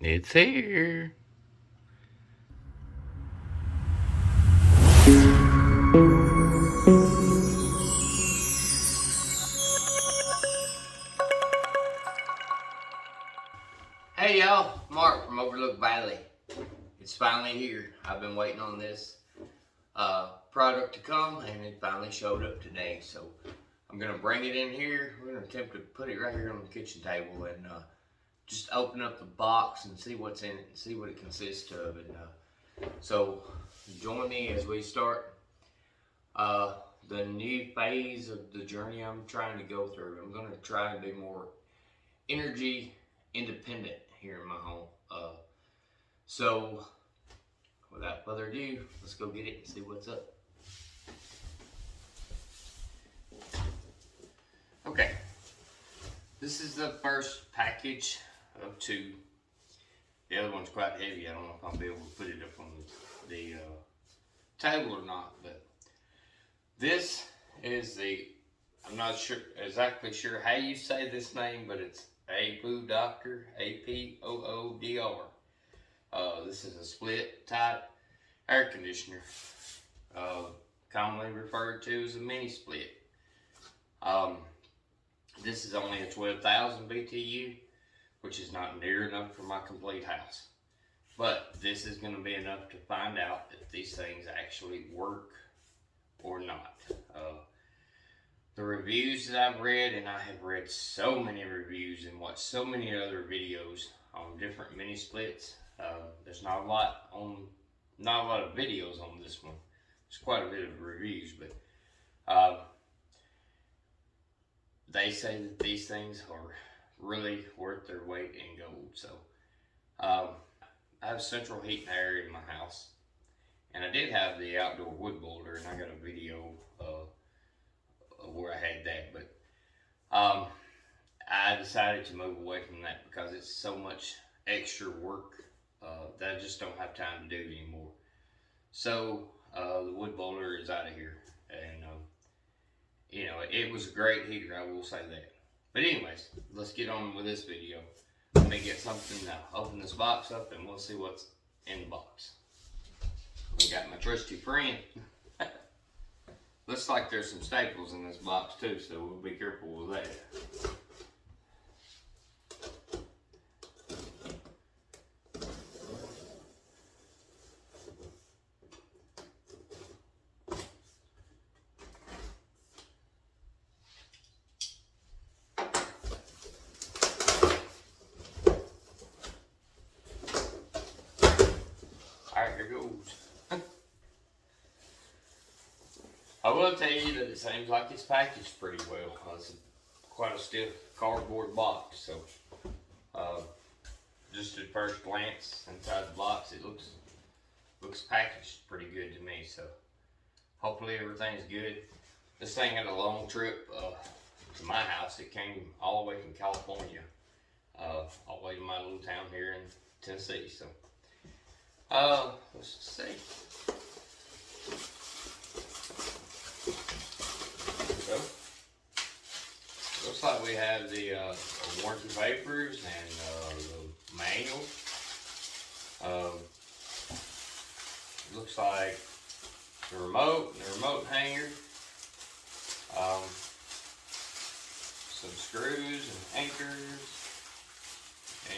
It's here. Hey y'all, Mark from Overlook Valley. It's finally here. I've been waiting on this product to come, and it finally showed up today. So I'm gonna bring it in here. We're gonna attempt to put it right here on the kitchen table and just open up the box and see what's in it and see what it consists of. And so join me as we start the new phase of the journey I'm trying to go through. I'm gonna try to be more energy independent here in my home. So without further ado, let's go get it and see what's up. Okay, this is the first package of two. The other one's quite heavy. I don't know if I'll be able to put it up on the table or not, but this is I'm not exactly sure how you say this name, but it's ApooDr, ApooDr. This is a split type air conditioner, commonly referred to as a mini split. This is only a 12,000 BTU, which is not near enough for my complete house. But this is going to be enough to find out if these things actually work or not. The reviews that I've read, and I have read so many reviews and watched so many other videos on different mini splits. There's not a lot of videos on this one. There's quite a bit of reviews, but they say that these things are really worth their weight in gold. So I have central heat and air in my house, and I did have the outdoor wood boiler, and I got a video where I had that, but I decided to move away from that because it's so much extra work that I just don't have time to do anymore. So the wood boiler is out of here, and you know, it was a great heater, I will say that. But anyways, let's get on with this video. Let me get something to open this box up, and we'll see what's in the box. We got my trusty friend. Looks like there's some staples in this box too, so we'll be careful with that. Alright, here goes. I will tell you that it seems like it's packaged pretty well. It's quite a stiff cardboard box, so just at first glance inside the box, it looks packaged pretty good to me. So hopefully everything's good. This thing had a long trip to my house. It came all the way from California, all the way to my little town here in Tennessee. So let's see. So, looks like we have the warranty papers and the manual. Looks like the remote and the remote hanger. Some screws and anchors.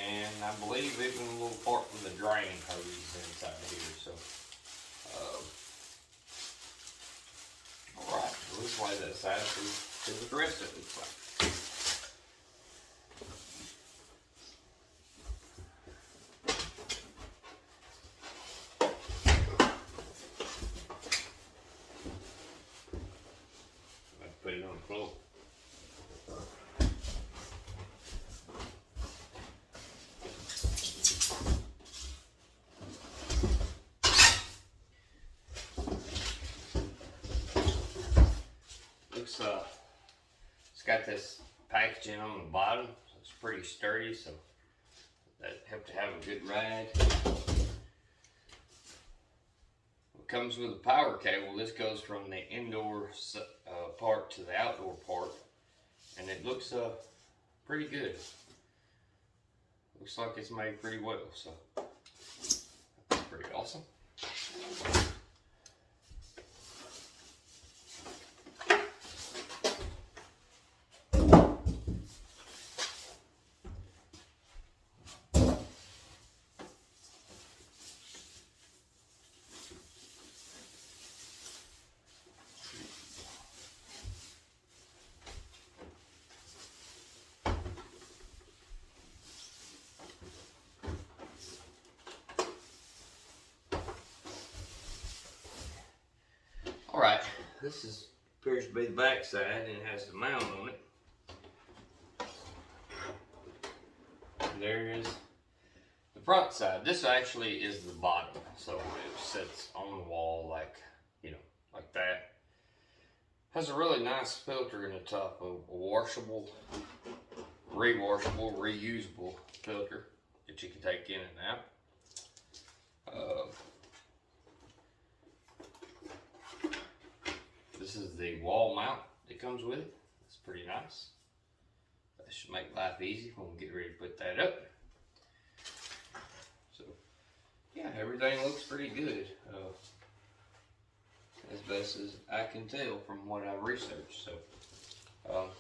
And I believe even a little part from the drain hose inside here. So, alright, so let's lay that aside and see what the rest of it looks like. Let's put it on the floor. It's got this packaging on the bottom, so it's pretty sturdy, so that helped to have a good ride. It comes with a power cable. This goes from the indoor part to the outdoor part, and it looks pretty good. looks like it's made pretty well, so that's pretty awesome. Alright, this appears to be the back side and it has the mount on it. And there is the front side. This actually is the bottom, so it sits on the wall like, you know, like that. Has a really nice filter in the top, a washable, rewashable, reusable filter that you can take in and out. This is the wall mount that comes with it. It's pretty nice. That should make life easy when we get ready to put that up. So, yeah, everything looks pretty good. As best as I can tell from what I've researched. So,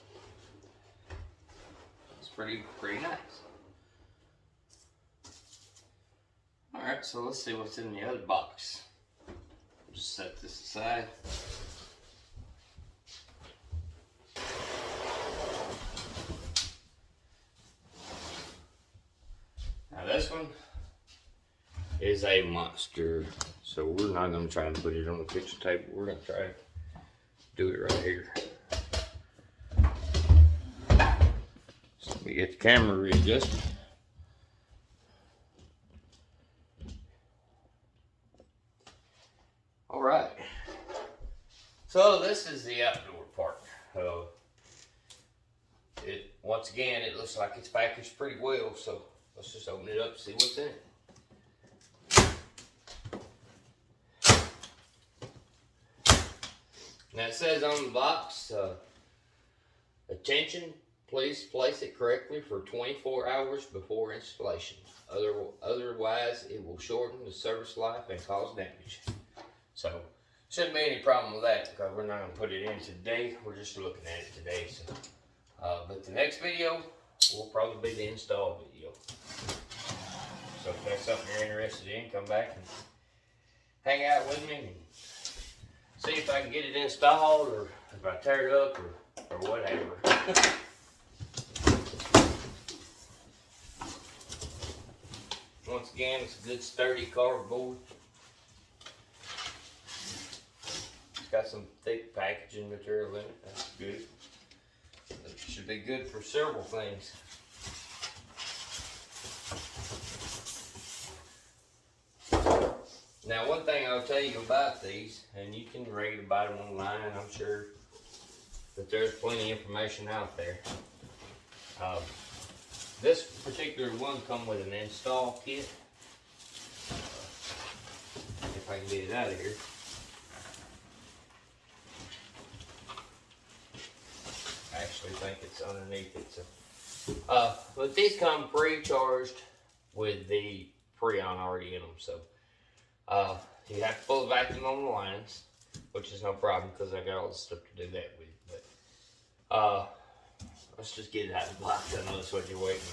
it's pretty nice. Alright, so let's see what's in the other box. Just set this aside. Now this one is a monster, so we're not going to try and put it on the kitchen table. We're going to try and do it right here. So let me get the camera readjusted. Alright, so this is the outdoor part. Once again, it looks like it's packaged pretty well, so let's just open it up and see what's in it. Now it says on the box, attention, please place it correctly for 24 hours before installation. Otherwise, it will shorten the service life and cause damage. So, shouldn't be any problem with that because we're not going to put it in today. We're just looking at it today. So, but the next video will probably be the install video. So if that's something you're interested in, come back and hang out with me and see if I can get it installed or if I tear it up or whatever. Once again, it's a good sturdy cardboard. It's got some thick packaging material in it. That's good. It should be good for several things. Now, one thing I'll tell you about these, and you can read about them online, I'm sure that there's plenty of information out there. This particular one comes with an install kit. If I can get it out of here. I actually think it's underneath it. So, but these come pre-charged with the Freon already in them. So, you have to pull the vacuum on the lines, which is no problem because I got all the stuff to do that with. But let's just get it out of the box. I know that's what you're waiting on.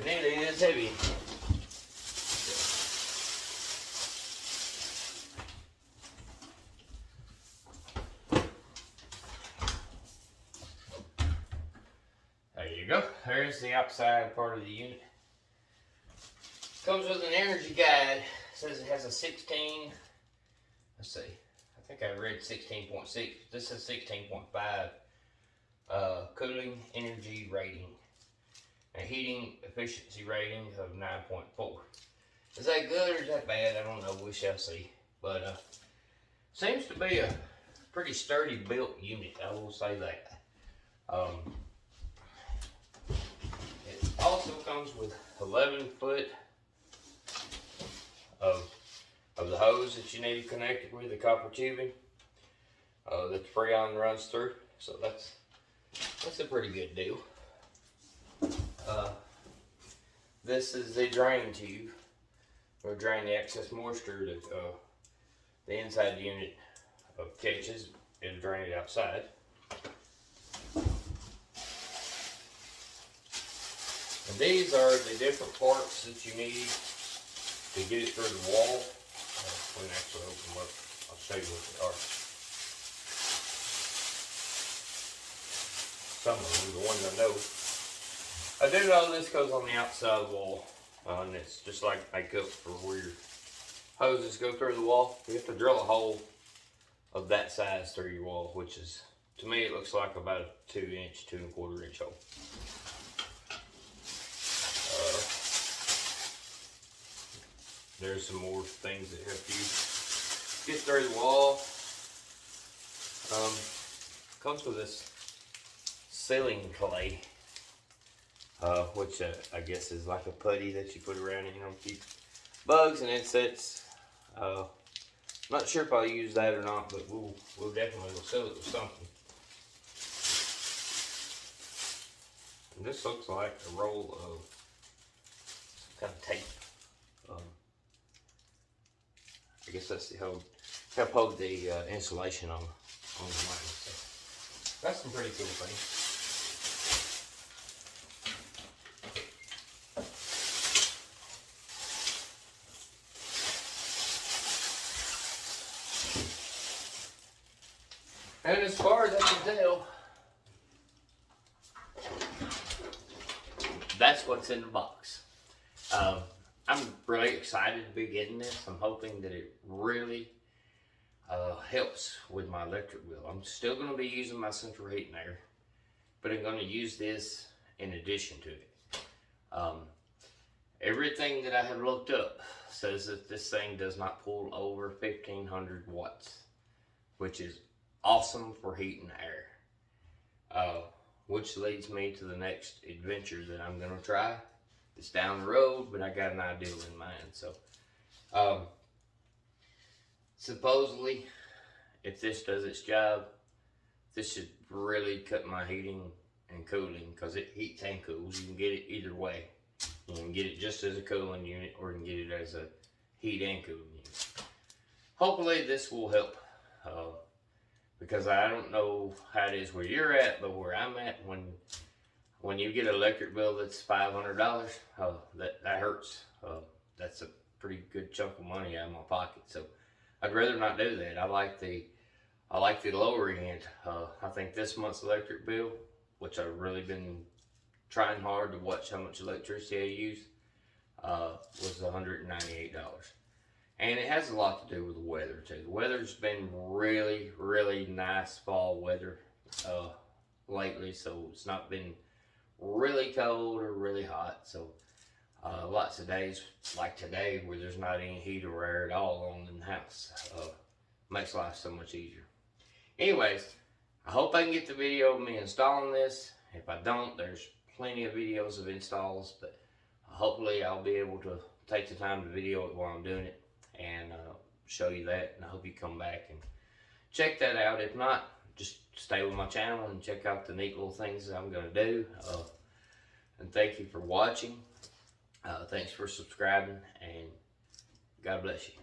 And it is heavy. Go. There's the outside part of the unit. Comes with an energy guide. It says it has a 16. Let's see. I think I read 16.6. This is 16.5. Cooling energy rating. A heating efficiency rating of 9.4. Is that good or is that bad? I don't know. We shall see. But seems to be a pretty sturdy built unit. I will say that. Also comes with 11-foot of the hose that you need to connect it with, the copper tubing that the Freon runs through. So that's a pretty good deal. This is the drain tube. We'll drain the excess moisture that the inside unit catches. It'll drain it outside. And these are the different parts that you need to get it through the wall. We can actually open them up. I'll show you what they are. Some of them, the ones I know. I do know this goes on the outside of the wall, and it's just like makeup for where your hoses go through the wall. You have to drill a hole of that size through your wall, which is, to me, it looks like about a 2-inch, 2 1/4 inch hole. There's some more things that help you get through the wall. Comes with this ceiling clay, which I guess is like a putty that you put around it, you know, keep bugs and insects. Not sure if I'll use that or not, but we'll definitely seal it with something. And this looks like a roll of some kind of tape. I guess that's to help hold the insulation on the line. So that's some pretty cool things. And as far as I can tell, that's what's in the box. I'm really excited to be getting this. I'm hoping that it really helps with my electric bill. I'm still going to be using my central heat and air, but I'm going to use this in addition to it. Everything that I have looked up says that this thing does not pull over 1500 watts, which is awesome for heat and air. Which leads me to the next adventure that I'm going to try. It's down the road, but I got an ideal in mind. So, supposedly, if this does its job, this should really cut my heating and cooling, because it heats and cools. You can get it either way. You can get it just as a cooling unit, or you can get it as a heat and cooling unit. Hopefully, this will help, because I don't know how it is where you're at, but where I'm at, when you get an electric bill that's $500, that hurts. That's a pretty good chunk of money out of my pocket. So I'd rather not do that. I like the lower end. I think this month's electric bill, which I've really been trying hard to watch how much electricity I use, was $198. And it has a lot to do with the weather too. The weather's been really, really nice fall weather lately, so it's not been really cold or really hot. So lots of days like today where there's not any heat or air at all on in the house. Makes life so much easier. Anyways, I hope I can get the video of me installing this. If I don't, there's plenty of videos of installs, but hopefully I'll be able to take the time to video it while I'm doing it and show you that. And I hope you come back and check that out. If not, just stay with my channel and check out the neat little things that I'm going to do. And thank you for watching. Thanks for subscribing, and God bless you.